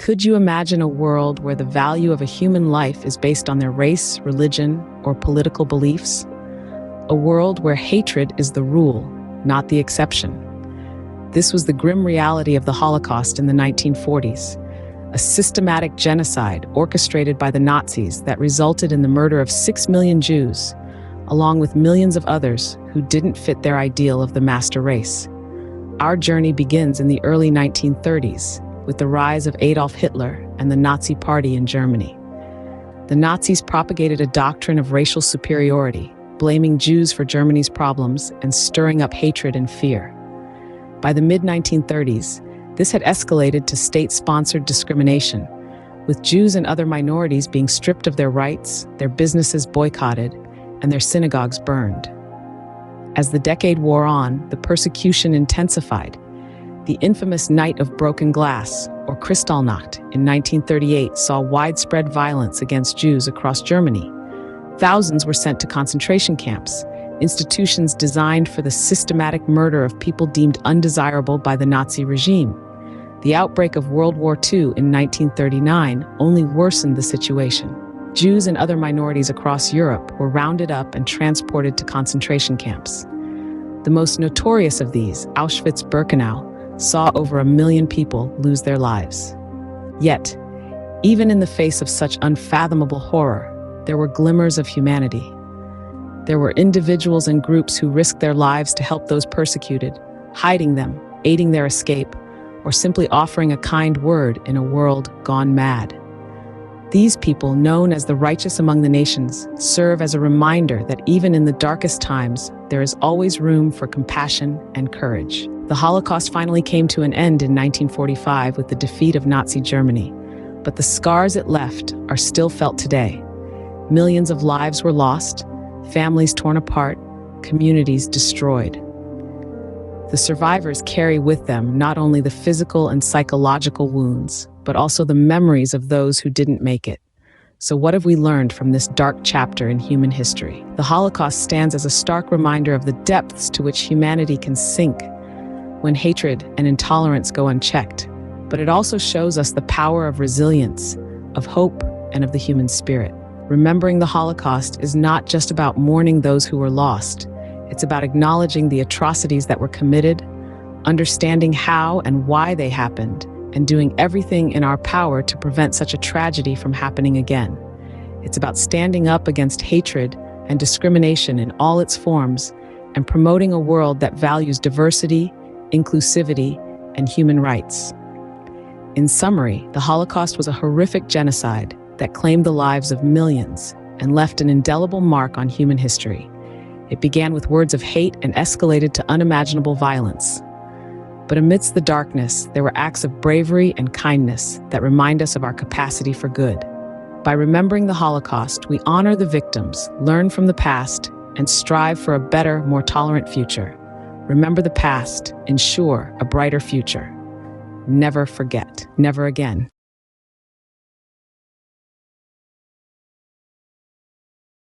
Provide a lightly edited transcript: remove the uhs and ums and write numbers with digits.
Could you imagine a world where the value of a human life is based on their race, religion, or political beliefs? A world where hatred is the rule, not the exception. This was the grim reality of the Holocaust in the 1940s, a systematic genocide orchestrated by the Nazis that resulted in the murder of 6 million Jews, along with millions of others who didn't fit their ideal of the master race. Our journey begins in the early 1930s, with the rise of Adolf Hitler and the Nazi Party in Germany. The Nazis propagated a doctrine of racial superiority, blaming Jews for Germany's problems and stirring up hatred and fear. By the mid-1930s, this had escalated to state-sponsored discrimination, with Jews and other minorities being stripped of their rights, their businesses boycotted, and their synagogues burned. As the decade wore on, the persecution intensified. The infamous Night of Broken Glass, or Kristallnacht, in 1938 saw widespread violence against Jews across Germany. Thousands were sent to concentration camps, institutions designed for the systematic murder of people deemed undesirable by the Nazi regime. The outbreak of World War II in 1939 only worsened the situation. Jews and other minorities across Europe were rounded up and transported to concentration camps. The most notorious of these, Auschwitz-Birkenau, saw over 1 million people lose their lives. Yet, even in the face of such unfathomable horror, there were glimmers of humanity. There were individuals and groups who risked their lives to help those persecuted, hiding them, aiding their escape, or simply offering a kind word in a world gone mad. These people, known as the righteous among the nations, serve as a reminder that even in the darkest times, there is always room for compassion and courage. The Holocaust finally came to an end in 1945 with the defeat of Nazi Germany, but the scars it left are still felt today. Millions of lives were lost, families torn apart, communities destroyed. The survivors carry with them not only the physical and psychological wounds, but also the memories of those who didn't make it. So what have we learned from this dark chapter in human history? The Holocaust stands as a stark reminder of the depths to which humanity can sink when hatred and intolerance go unchecked. But it also shows us the power of resilience, of hope, and of the human spirit. Remembering the Holocaust is not just about mourning those who were lost. It's about acknowledging the atrocities that were committed, understanding how and why they happened, and doing everything in our power to prevent such a tragedy from happening again. It's about standing up against hatred and discrimination in all its forms and promoting a world that values diversity, inclusivity, and human rights. In summary, the Holocaust was a horrific genocide that claimed the lives of millions and left an indelible mark on human history. It began with words of hate and escalated to unimaginable violence. But amidst the darkness, there were acts of bravery and kindness that remind us of our capacity for good. By remembering the Holocaust, we honor the victims, learn from the past, and strive for a better, more tolerant future. Remember the past, ensure a brighter future. Never forget, never again.